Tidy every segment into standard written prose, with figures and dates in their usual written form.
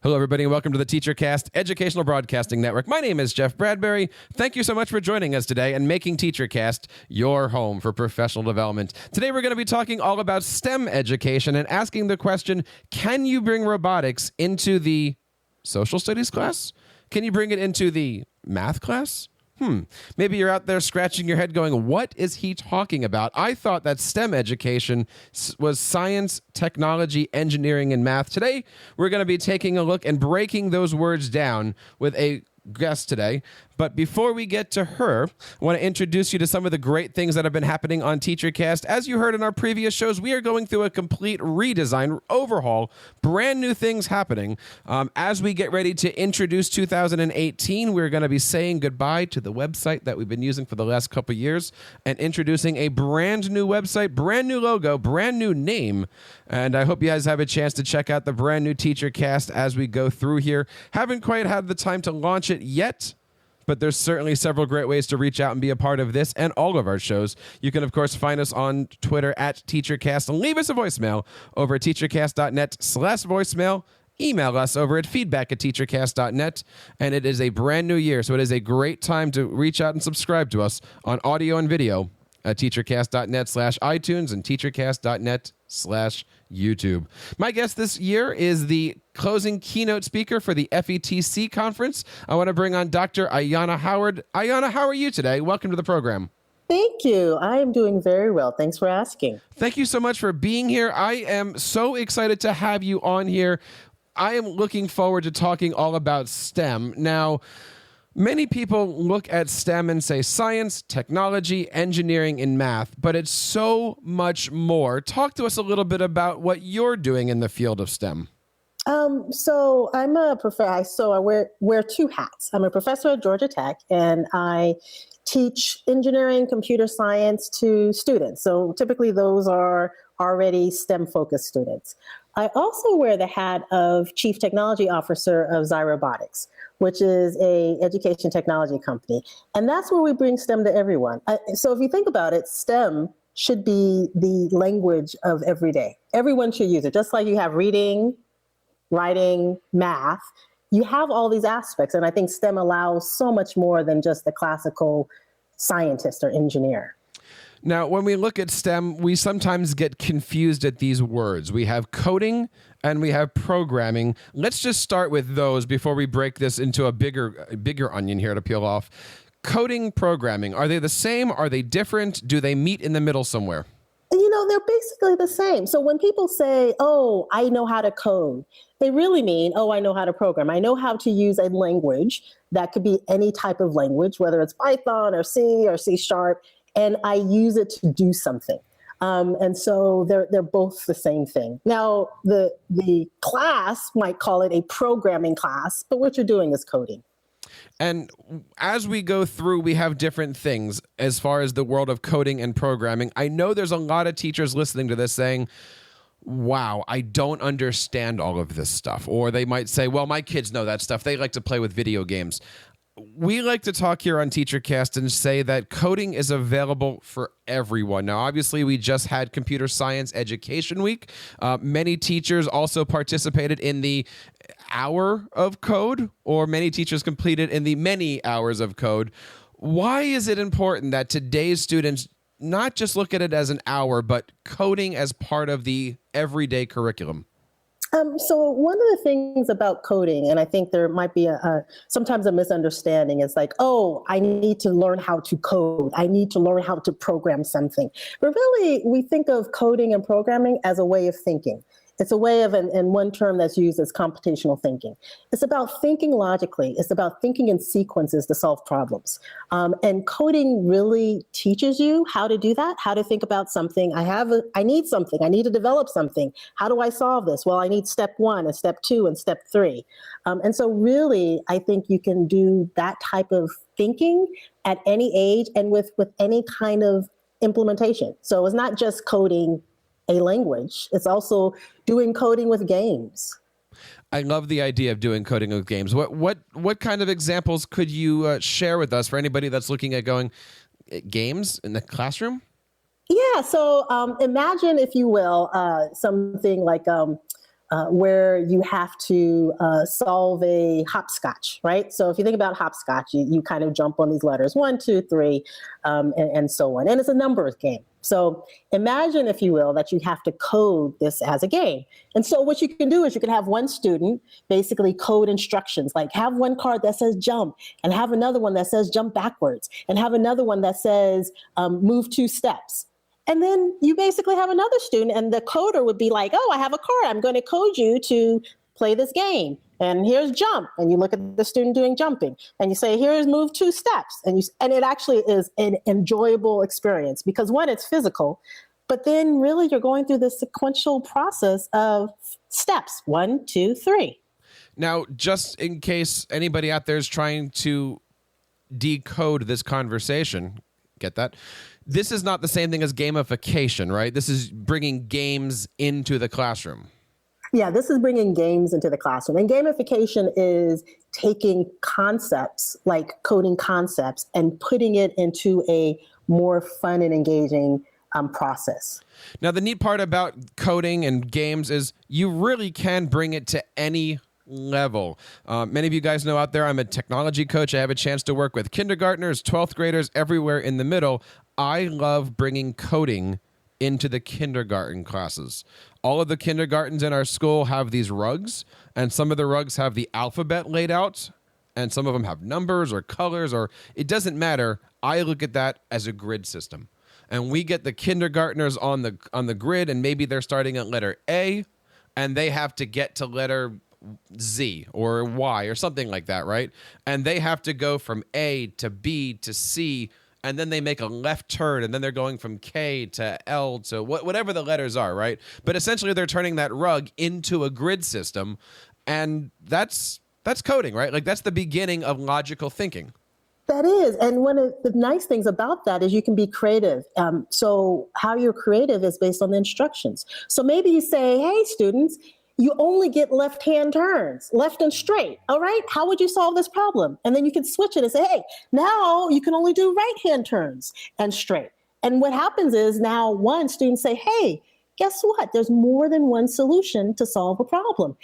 Hello, everybody, and welcome to the TeacherCast Educational Broadcasting Network. My name is Jeff Bradbury. Thank you so much for joining us today and making TeacherCast your home for professional development. Today, we're going to be talking all about STEM education and asking the question, can you bring robotics into the social studies class? Can you bring it into the math class? Maybe you're out there scratching your head going, what is he talking about? I thought that STEM education was science, technology, engineering, and math. Today, we're going to be taking a look and breaking those words down with a guest today. But before we get to her, I want to introduce you to some of the great things that have been happening on TeacherCast. As you heard in our previous shows, we are going through a complete redesign, overhaul, brand new things happening. As we get ready to introduce 2018, we're going to be saying goodbye to the website that we've been using for the last couple of years and introducing a brand new website, brand new logo, brand new name. And I hope you guys have a chance to check out the brand new TeacherCast as we go through here. Haven't quite had the time to launch it yet, but there's certainly several great ways to reach out and be a part of this and all of our shows. You can, of course, find us on Twitter at TeacherCast and leave us a voicemail over at teachercast.net/voicemail. Email us over at feedback@teachercast.net. And it is a brand new year, so it is a great time to reach out and subscribe to us on audio and video at teachercast.net/iTunes and teachercast.net/YouTube. My guest this year is the closing keynote speaker for the FETC conference. I want to bring on Dr. Ayanna Howard. Ayanna, how are you today? Welcome to the program. Thank you. I am doing very well. Thanks for asking. Thank you so much for being here. I am so excited to have you on here. I am looking forward to talking all about STEM. Now, many people look at STEM and say science, technology, engineering, and math, but it's so much more. Talk to us a little bit about what you're doing in the field of STEM. So I'm a professor. So I wear two hats. I'm a professor at Georgia Tech, and I teach engineering, computer science to students. So typically those are already STEM-focused students. I also wear the hat of Chief Technology Officer of Robotics, which is a education technology company. And that's where we bring STEM to everyone. So if you think about it, STEM should be the language of every day. Everyone should use it. Just like you have reading, writing, math, you have all these aspects. And I think STEM allows so much more than just the classical scientist or engineer. Now, when we look at STEM, we sometimes get confused at these words. We have coding and we have programming. Let's just start with those before we break this into a bigger onion here to peel off. Coding, programming, are they the same? Are they different? Do they meet in the middle somewhere? They're basically the same. So when people say, oh, I know how to code, they really mean, oh, I know how to program. I know how to use a language that could be any type of language, whether it's Python or C Sharp, and I use it to do something. And so they're both the same thing. Now, the class might call it a programming class, but what you're doing is coding. And as we go through, we have different things as far as the world of coding and programming. I know there's a lot of teachers listening to this saying, wow, I don't understand all of this stuff. Or they might say, well, my kids know that stuff. They like to play with video games. We like to talk here on TeacherCast and say that coding is available for everyone. Now, obviously, we just had Computer Science Education Week. Many teachers also participated in the hour of code, or many teachers completed in the many hours of code. Why is it important that today's students not just look at it as an hour, but coding as part of the everyday curriculum? So one of the things about coding, and I think there might be sometimes a misunderstanding, is like, oh, I need to learn how to code. I need to learn how to program something. But really, we think of coding and programming as a way of thinking. It's a way of, and one term that's used is computational thinking. It's about thinking logically. It's about thinking in sequences to solve problems. And coding really teaches you how to do that, how to think about something. I need something. I need to develop something. How do I solve this? Well, I need step 1 and step 2 and step 3. And so really, I think you can do that type of thinking at any age and with any kind of implementation. So it's not just coding a language. It's also doing coding with games. I love the idea of doing coding with games. What kind of examples could you share with us for anybody that's looking at going games in the classroom? Yeah. So imagine, if you will, something like where you have to solve a hopscotch, right? So if you think about hopscotch, you kind of jump on these letters, 1, 2, 3, and so on. And it's a numbers game. So imagine, if you will, that you have to code this as a game. And so what you can do is you can have one student basically code instructions, like have one card that says jump, and have another one that says jump backwards, and have another one that says move 2 steps. And then you basically have another student, and the coder would be like, oh, I have a card. I'm going to code you to play this game. And here's jump. And you look at the student doing jumping, and you say, here's move 2 steps. And it actually is an enjoyable experience because, one, it's physical, but then really you're going through the sequential process of steps, 1, 2, 3. Now, just in case anybody out there is trying to decode this conversation, get that? This is not the same thing as gamification, right? This is bringing games into the classroom. Yeah, this is bringing games into the classroom. And gamification is taking concepts, like coding concepts, and putting it into a more fun and engaging process. Now, the neat part about coding and games is you really can bring it to any level. Many of you guys know out there, I'm a technology coach. I have a chance to work with kindergartners, 12th graders, everywhere in the middle. I love bringing coding into the kindergarten classes. All of the kindergartens in our school have these rugs, and some of the rugs have the alphabet laid out, and some of them have numbers or colors, or it doesn't matter. I look at that as a grid system. And we get the kindergartners on the grid, and maybe they're starting at letter A, and they have to get to letter Z or Y or something like that, right? And they have to go from A to B to C, and then they make a left turn, and then they're going from K to L to whatever the letters are, right? But essentially, they're turning that rug into a grid system, and that's coding, right? Like, that's the beginning of logical thinking. That is. And one of the nice things about that is you can be creative. So how you're creative is based on the instructions. So maybe you say, hey, students, you only get left-hand turns, left and straight. All right, how would you solve this problem? And then you can switch it and say, hey, now you can only do right-hand turns and straight. And what happens is now one student say, hey, guess what? There's more than one solution to solve a problem.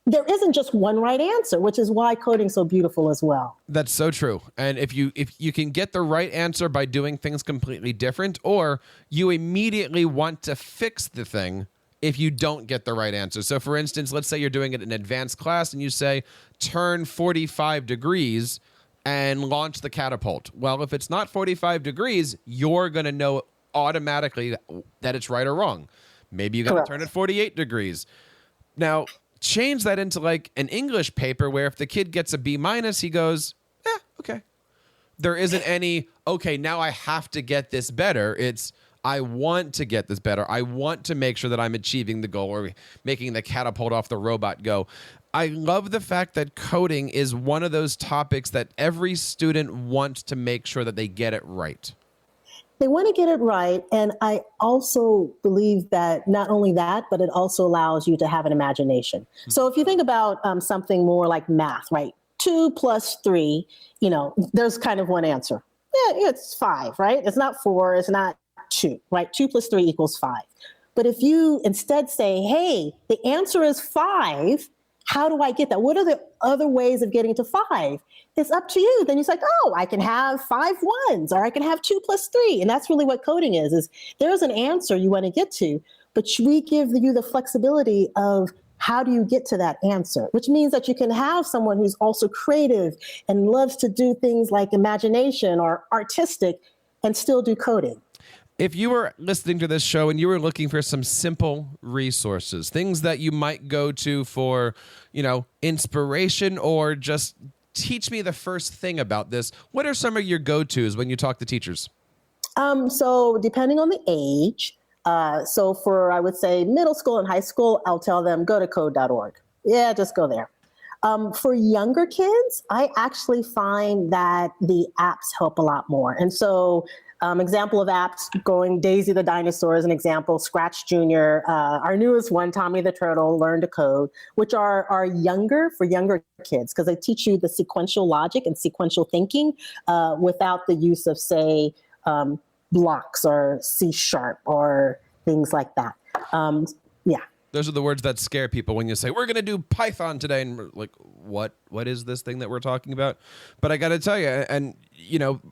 There isn't just one right answer, which is why coding's so beautiful as well. That's so true. And if you can get the right answer by doing things completely different, or you immediately want to fix the thing if you don't get the right answer. So for instance, let's say you're doing it in an advanced class and you say, turn 45 degrees and launch the catapult. Well, if it's not 45 degrees, you're going to know automatically that it's right or wrong. Maybe you got to turn it 48 degrees. Now, change that into like an English paper where if the kid gets a B-, he goes, okay. There isn't any, okay, now I have to get this better. It's, I want to get this better. I want to make sure that I'm achieving the goal or making the catapult off the robot go. I love the fact that coding is one of those topics that every student wants to make sure that they get it right. They want to get it right. And I also believe that not only that, but it also allows you to have an imagination. So if you think about something more like math, right? 2 plus 3, there's kind of one answer. Yeah, it's 5, right? It's not 4, it's not 2, right? 2 plus 3 equals 5. But if you instead say, hey, the answer is 5, how do I get that? What are the other ways of getting to 5? It's up to you. Then you're like, oh, I can have 5 ones, or I can have 2 plus 3. And that's really what coding is there's an answer you want to get to, but we give you the flexibility of how do you get to that answer, which means that you can have someone who's also creative and loves to do things like imagination or artistic and still do coding. If you were listening to this show and you were looking for some simple resources, things that you might go to for, inspiration or just teach me the first thing about this, what are some of your go-tos when you talk to teachers? So depending on the age, so for, I would say, middle school and high school, I'll tell them, go to code.org. Yeah, just go there. For younger kids, I actually find that the apps help a lot more. And so example of apps, going Daisy the Dinosaur is an example, Scratch Junior, our newest one, Tommy the Turtle, Learn to Code, which are for younger kids, because they teach you the sequential logic and sequential thinking without the use of, say, blocks or C# or things like that. Those are the words that scare people when you say, we're going to do Python today. And we're like, what is this thing that we're talking about? But I got to tell you, and,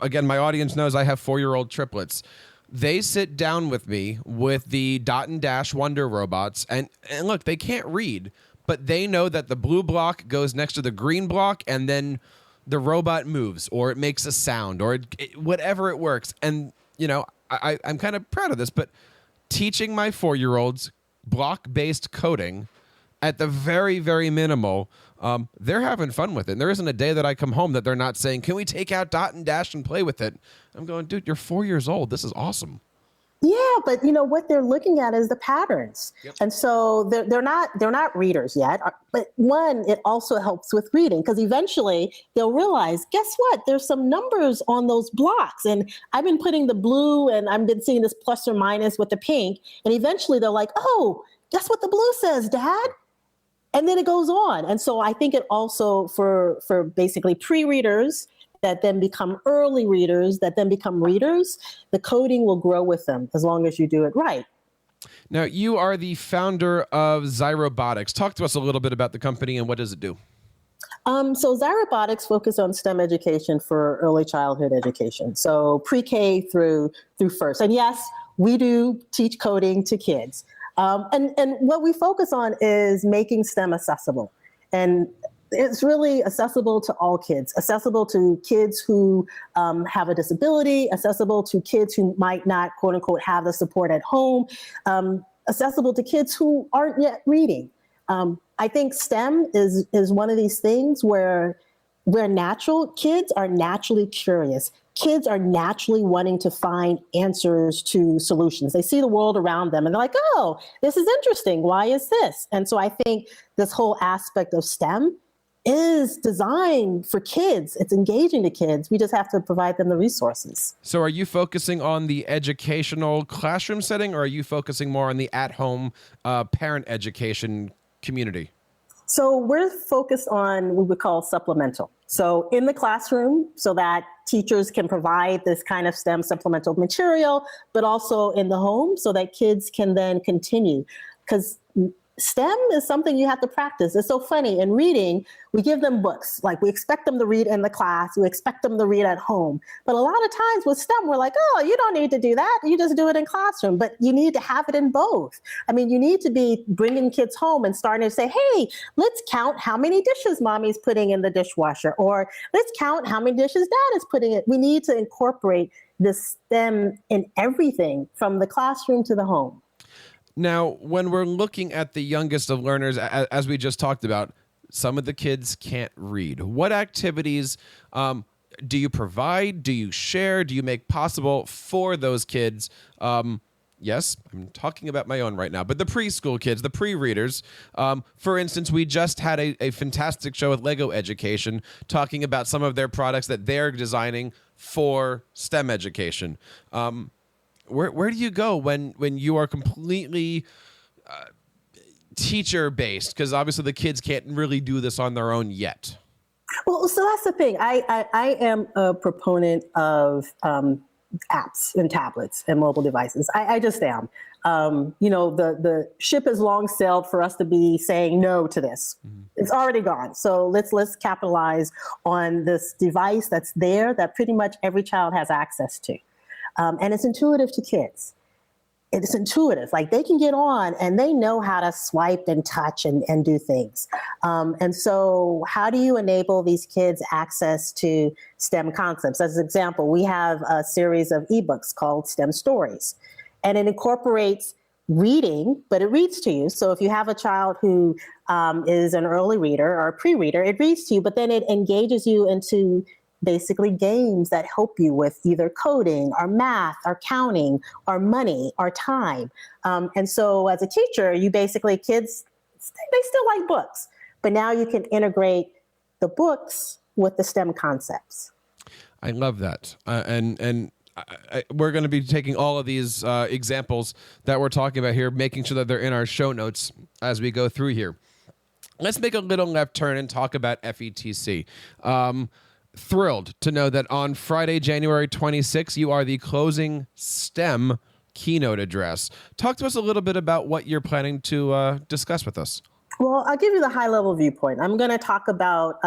again, my audience knows I have 4-year-old triplets. They sit down with me with the dot and dash wonder robots. And look, they can't read, but they know that the blue block goes next to the green block, and then the robot moves, or it makes a sound, or whatever it works. And, I'm kind of proud of this, but teaching my 4-year-olds block-based coding at the very, very minimal, they're having fun with it. And there isn't a day that I come home that they're not saying, can we take out dot and dash and play with it? I'm going, dude, you're 4 years old. This is awesome. Yeah, but what they're looking at is the patterns. Yep. And so they're not readers yet. But one, it also helps with reading, because eventually they'll realize, guess what? There's some numbers on those blocks. And I've been putting the blue, and I've been seeing this plus or minus with the pink. And eventually they're like, oh, guess what the blue says, Dad? And then it goes on. And so I think it also for basically pre-readers that then become early readers, that then become readers, the coding will grow with them as long as you do it right. Now, you are the founder of Robotics. Talk to us a little bit about the company and what does it do? So Robotics focus on STEM education for early childhood education. So pre-K through first. And yes, we do teach coding to kids. And what we focus on is making STEM accessible. And it's really accessible to all kids, accessible to kids who have a disability, accessible to kids who might not, quote unquote, have the support at home, accessible to kids who aren't yet reading. I think STEM is one of these things where kids are naturally curious. Kids are naturally wanting to find answers to solutions. They see the world around them and they're like, oh, this is interesting. Why is this? And so I think this whole aspect of STEM is designed for kids. It's engaging to kids. We just have to provide them the resources. So are you focusing on the educational classroom setting, or are you focusing more on the at-home parent education community? So we're focused on what we call supplemental. So in the classroom, so that teachers can provide this kind of STEM supplemental material, but also in the home so that kids can then continue. Because STEM is something you have to practice. It's so funny. In reading, we give them books. Like, we expect them to read in the class. We expect them to read at home. But a lot of times with STEM, we're like, oh, you don't need to do that. You just do it in classroom. But you need to have it in both. I mean, you need to be bringing kids home and starting to say, hey, let's count how many dishes mommy's putting in the dishwasher. Or let's count how many dishes dad is putting in. We need to incorporate this STEM in everything from the classroom to the home. Now, when we're looking at the youngest of learners, as we just talked about, some of the kids can't read. What activities do you provide? Do you share? Do you make possible for those kids? Yes, I'm talking about my own right now, but the preschool kids, the pre-readers. For instance, we just had a fantastic show with Lego Education talking about some of their products that they're designing for STEM education. Where do you go when you are completely teacher-based? Because obviously the kids can't really do this on their own yet. Well, so that's the thing. I am a proponent of apps and tablets and mobile devices. I just am. The ship has long sailed for us to be saying no to this. Mm-hmm. It's already gone. So let's capitalize on this device that's there that pretty much every child has access to. And it's intuitive to kids. It's intuitive. Like, they can get on and they know how to swipe and touch and do things. And so how do you enable these kids access to STEM concepts? As an example, we have a series of ebooks called STEM Stories. And it incorporates reading, but it reads to you. So if you have a child who is an early reader or a pre-reader, it reads to you, but then it engages you into basically games that help you with either coding or math or counting or money or time. And so as a teacher, you basically, kids, they still like books, but now you can integrate the books with the STEM concepts. I love that. And we're going to be taking all of these examples that we're talking about here, making sure that they're in our show notes as we go through here. Let's make a little left turn and talk about FETC. Thrilled to know that on Friday, January 26th, you are the closing STEM keynote address. Talk to us a little bit about what you're planning to discuss with us. Well, I'll give you the high-level viewpoint. I'm going to talk about,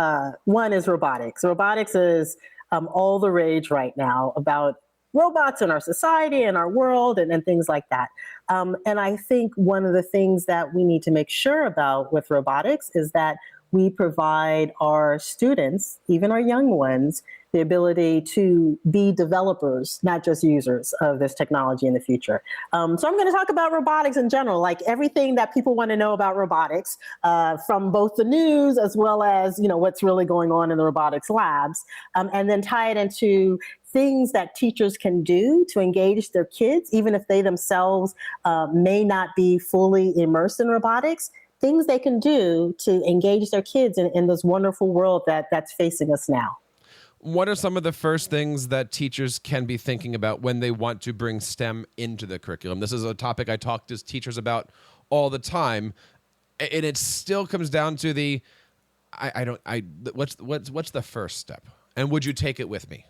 one is robotics. Robotics is all the rage right now about robots in our society and our world and things like that. And I think one of the things that we need to make sure about with robotics is that we provide our students, even our young ones, the ability to be developers, not just users of this technology in the future. So I'm going to talk about robotics in general, like everything that people want to know about robotics, from both the news as well as, what's really going on in the robotics labs, and then tie it into things that teachers can do to engage their kids, even if they themselves may not be fully immersed in robotics, things they can do to engage their kids in this wonderful world that's facing us now. What are some of the first things that teachers can be thinking about when they want to bring STEM into the curriculum? This is a topic I talk to teachers about all the time, and it still comes down to what's the first step? And would you take it with me?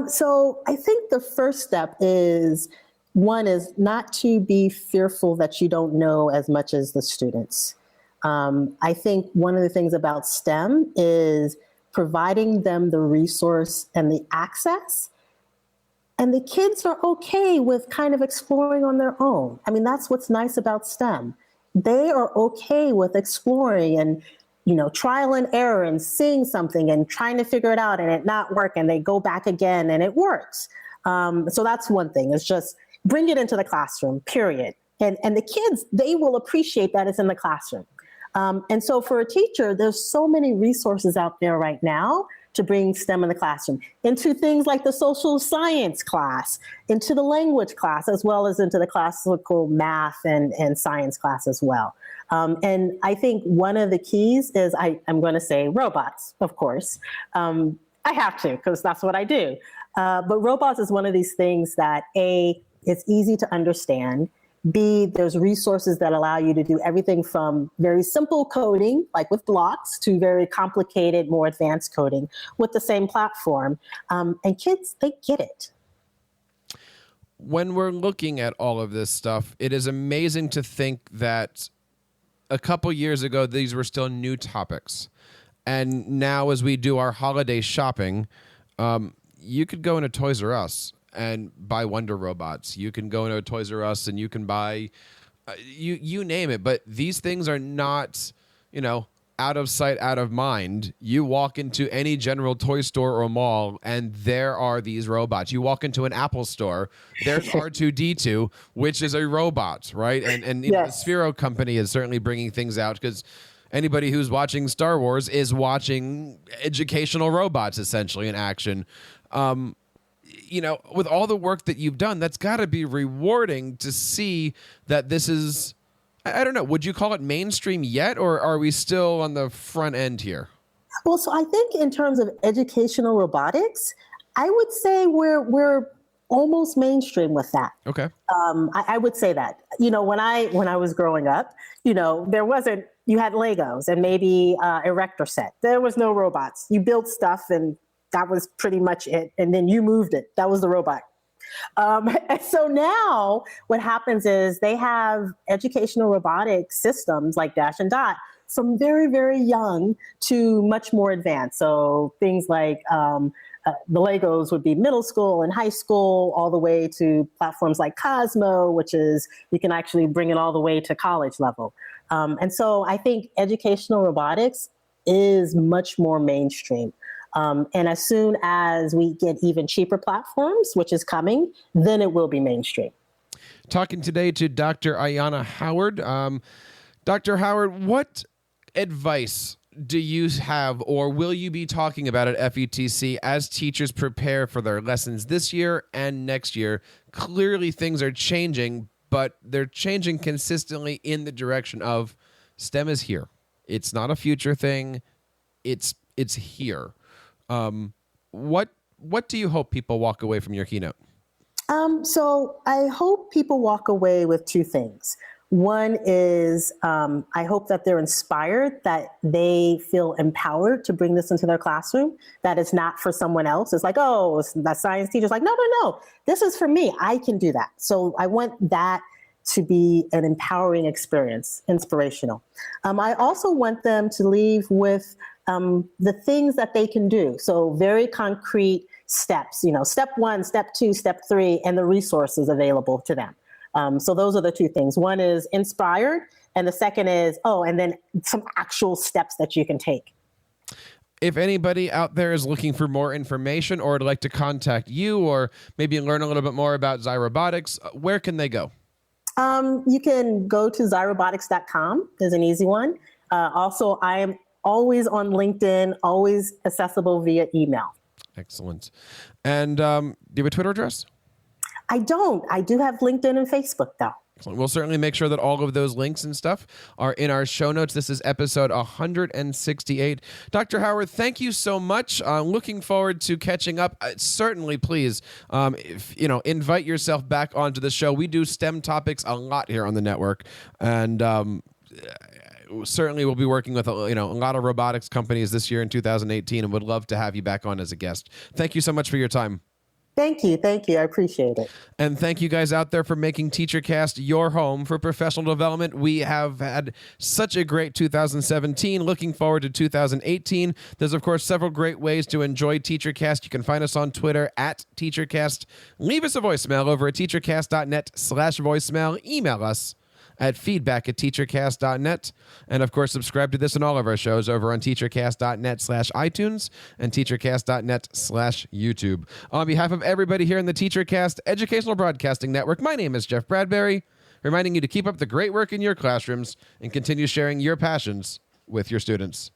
So I think the first step is not to be fearful that you don't know as much as the students. I think one of the things about STEM is providing them the resource and the access. And the kids are okay with kind of exploring on their own. I mean, that's what's nice about STEM. They are okay with exploring and, trial and error and seeing something and trying to figure it out and it not work and they go back again and it works. So that's one thing, is just bring it into the classroom, period. And the kids, they will appreciate that it's in the classroom. And so for a teacher, there's so many resources out there right now to bring STEM in the classroom, into things like the social science class, into the language class, as well as into the classical math and science class as well. And I think one of the keys is, I'm going to say robots, of course. I have to, because that's what I do. But robots is one of these things that, A, it's easy to understand. B, there's resources that allow you to do everything from very simple coding, like with blocks, to very complicated, more advanced coding with the same platform. And kids, they get it. When we're looking at all of this stuff, it is amazing to think that a couple years ago, these were still new topics. And now as we do our holiday shopping, you could go into Toys R Us and buy Wonder Robots. You can go into a Toys R Us and you can buy, you name it. But these things are not, out of sight, out of mind. You walk into any general toy store or mall and there are these robots. You walk into an Apple store, there's R2-D2, which is a robot, right? And Yes. The Sphero company is certainly bringing things out, because anybody who's watching Star Wars is watching educational robots essentially in action. With all the work that you've done, that's got to be rewarding to see that this is, I don't know, would you call it mainstream yet, or are we still on the front end here? Well, so I think in terms of educational robotics, I would say we're almost mainstream with that. Okay. I would say that. When I was growing up, there wasn't, you had Legos and maybe erector set. There was no robots. You built stuff and that was pretty much it. And then you moved it. That was the robot. And so now what happens is they have educational robotic systems like Dash and Dot from very, very young to much more advanced. So things like the Legos would be middle school and high school, all the way to platforms like Cosmo, which is, you can actually bring it all the way to college level. And so I think educational robotics is much more mainstream. And as soon as we get even cheaper platforms, which is coming, then it will be mainstream. Talking today to Dr. Ayanna Howard. Dr. Howard, what advice do you have, or will you be talking about at FETC as teachers prepare for their lessons this year and next year? Clearly things are changing, but they're changing consistently in the direction of STEM is here. It's not a future thing. It's here. What do you hope people walk away from your keynote? So I hope people walk away with two things. One is I hope that they're inspired, that they feel empowered to bring this into their classroom, that it's not for someone else. It's like, oh, that science teacher's like, no, this is for me. I can do that. So I want that to be an empowering experience, inspirational. I also want them to leave with the things that they can do. So very concrete steps, step 1, step 2, step 3, and the resources available to them. So those are the two things. One is inspired, and the second is, and then some actual steps that you can take. If anybody out there is looking for more information or would like to contact you or maybe learn a little bit more about Xi Robotics, where can they go? You can go to xirobotics.com. There's an easy one. Also, I am always on LinkedIn, always accessible via email. Excellent. And do you have a Twitter address? I don't. I do have LinkedIn and Facebook, though. Excellent. We'll certainly make sure that all of those links and stuff are in our show notes. This is episode 168. Dr. Howard, thank you so much. Looking forward to catching up. Certainly, please, invite yourself back onto the show. We do STEM topics a lot here on the network, and certainly we'll be working with a lot of robotics companies this year in 2018, and would love to have you back on as a guest. Thank you so much for your time. Thank you. I appreciate it. And thank you guys out there for making TeacherCast your home for professional development. We have had such a great 2017. Looking forward to 2018. There's, of course, several great ways to enjoy TeacherCast. You can find us on Twitter at TeacherCast. Leave us a voicemail over at teachercast.net/voicemail. Email us at feedback@teachercast.net. And of course, subscribe to this and all of our shows over on teachercast.net/iTunes and teachercast.net/YouTube. On behalf of everybody here in the TeacherCast Educational Broadcasting Network, my name is Jeff Bradbury, reminding you to keep up the great work in your classrooms and continue sharing your passions with your students.